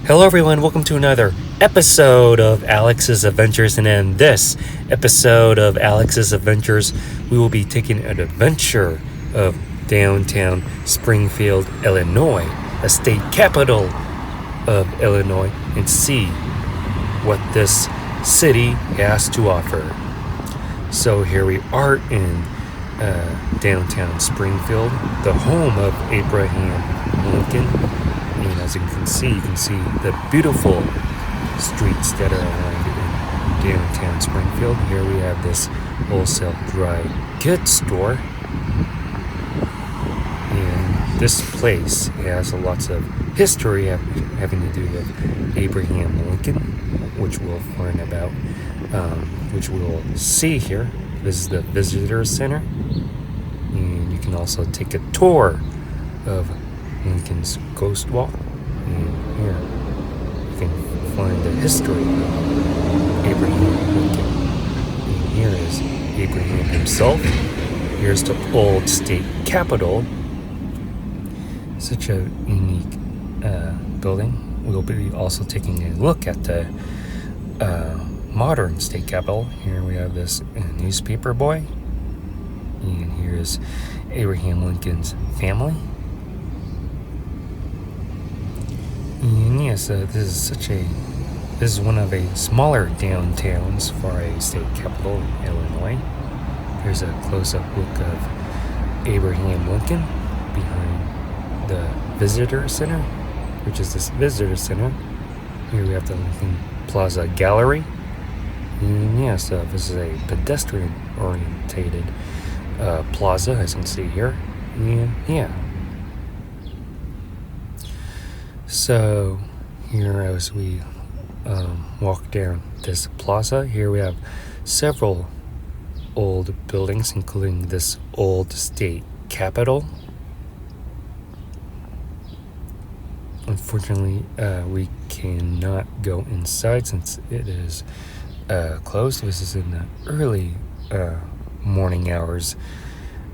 Hello everyone, welcome to another episode of Alex's Adventures, and in this episode of Alex's Adventures, we will be taking an adventure of downtown Springfield, Illinois, the state capital of Illinois, and see what this city has to offer. So here we are in downtown Springfield, the home of Abraham Lincoln. And as you can see the beautiful streets that are aligned in downtown Springfield. Here we have this wholesale dry goods store. And this place has lots of history having to do with Abraham Lincoln, which we'll learn about, which we'll see here. This is the visitor center. And you can also take a tour of Lincoln's Ghost Walk, and here you can find the history of Abraham Lincoln. And here is Abraham himself. Here's the old state capitol. Such a unique building. We'll be also taking a look at the modern state capitol. Here we have this newspaper boy, and here's Abraham Lincoln's family. And yes, this is one of a smaller downtowns for a state capital in Illinois. Here's a close-up look of Abraham Lincoln behind the visitor center, which is this visitor center. Here we have the Lincoln Plaza Gallery. And yes, this is a pedestrian-orientated plaza, as you can see here. And yeah. So here as we walk down this plaza, here we have several old buildings, including this old state capitol. Unfortunately, we cannot go inside since it is closed. This is in the early morning hours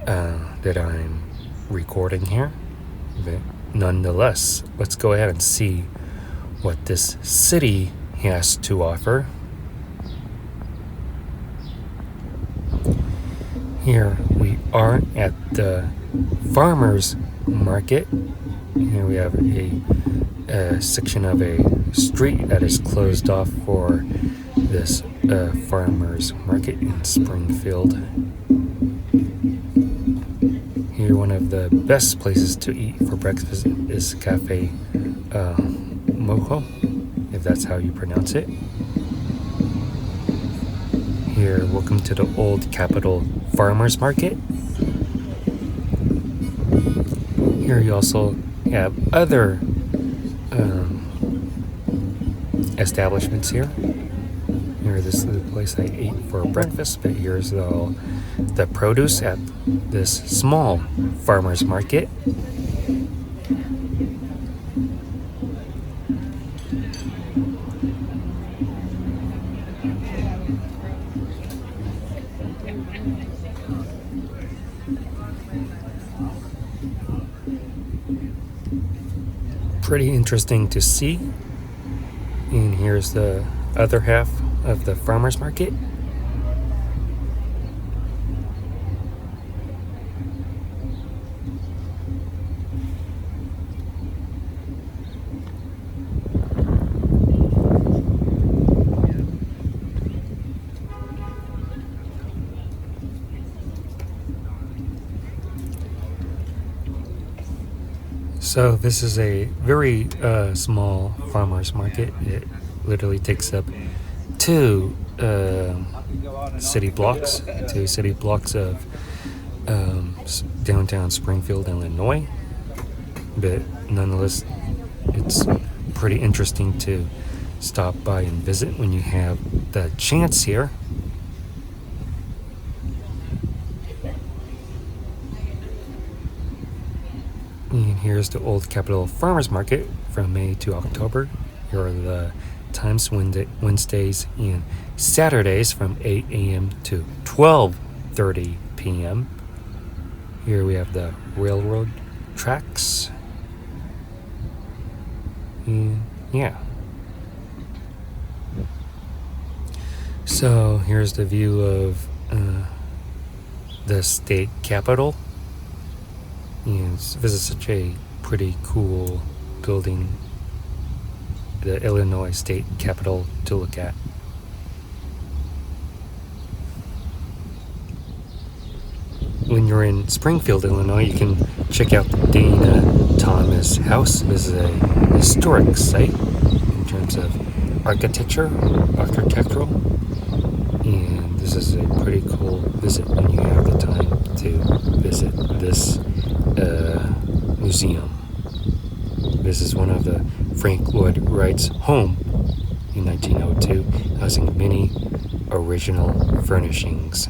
that I'm recording here. But nonetheless, let's go ahead and see what this city has to offer. Here we are at the farmers market. Here we have a section of a street that is closed off for this farmers market in Springfield. Here, one of the best places to eat for breakfast is Cafe Mojo, if that's how you pronounce it. Here, welcome to the Old Capitol Farmers Market. Here you also have other establishments here. Here, this is the place I ate for breakfast, but here's the produce at this small farmer's market. Pretty interesting to see. And here's the other half of the farmer's market. So this is a very small farmer's market. It literally takes up two city blocks of downtown Springfield, Illinois. But nonetheless, it's pretty interesting to stop by and visit when you have the chance here. And here's the Old Capitol Farmers Market from May to October. Here are the times: Wednesdays and Saturdays from 8 a.m. to 12:30 p.m. Here we have the railroad tracks. And yeah. So here's the view of the state capitol. And this is such a pretty cool building, the Illinois state capitol, to look at. When you're in Springfield, Illinois, you can check out the Dana Thomas House. This is a historic site in terms of architectural, and this is a pretty cool visit when you have the time to visit this museum. This is one of the Frank Lloyd Wright's home in 1902, housing many original furnishings.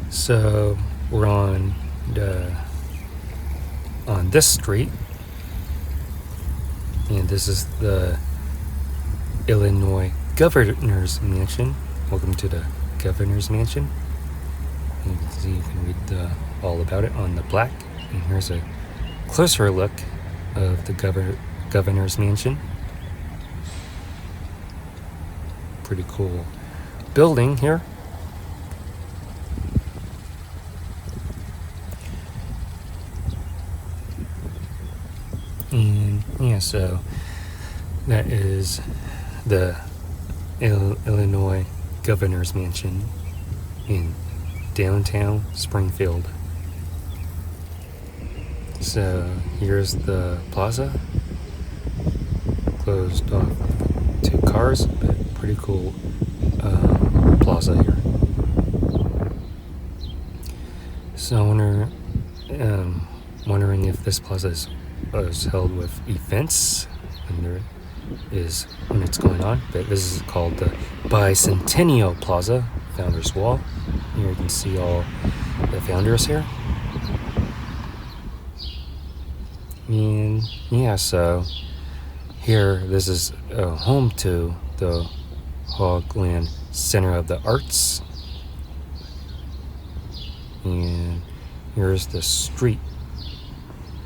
So we're on this street, and this is the Illinois Governor's Mansion. Welcome to the Governor's Mansion. You can see, you can read all about it on the plaque. And here's a closer look of the Governor's Mansion. Pretty cool building here. And yeah, so that is the Illinois Governor's Mansion in downtown Springfield. So here's the plaza, closed off to cars, but pretty cool plaza here. So wondering if this plaza is held with events when it's going on. But this is called the Bicentennial Plaza, Founders Wall. Here you can see all the founders here. And yeah, so here, this is home to the Hogland Center of the Arts. And here's the street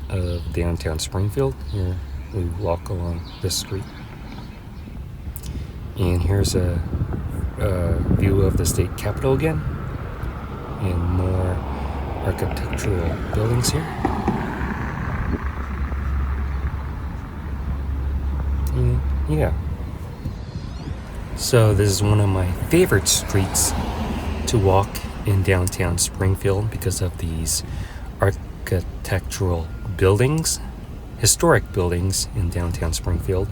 of downtown Springfield. Here we walk along this street. And here's a view of the state capitol again, and more architectural buildings here. And yeah. So this is one of my favorite streets to walk in downtown Springfield because of these architectural buildings, historic buildings in downtown Springfield.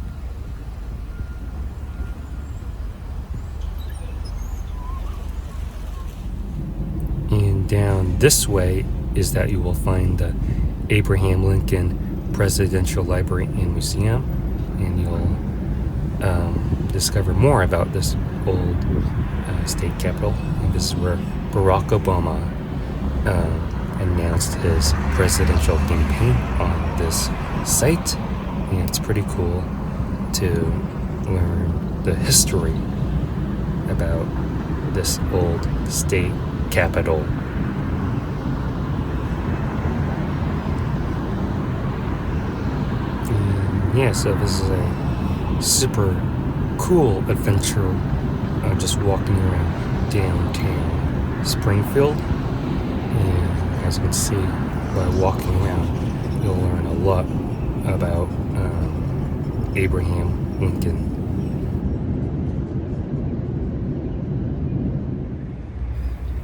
And down this way is that you will find the Abraham Lincoln Presidential Library and Museum, and you'll discover more about this old state capitol. And this is where Barack Obama announced his presidential campaign on this site, and it's pretty cool to learn the history about this old state capitol. And yeah, so this is a super cool adventure, just walking around downtown Springfield. And as you can see, by walking around, you'll learn a lot about Abraham Lincoln.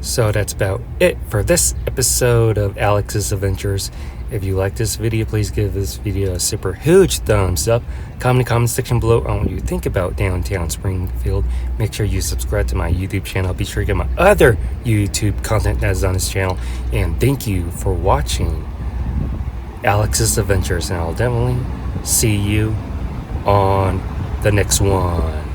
So that's about it for this episode of Alex's Adventures. If you like this video, please give this video a super huge thumbs up. Comment in the comment section below on what you think about downtown Springfield. Make sure you subscribe to my YouTube channel. Be sure to get my other YouTube content that is on this channel. And thank you for watching Alex's Adventures. And I'll definitely see you on the next one.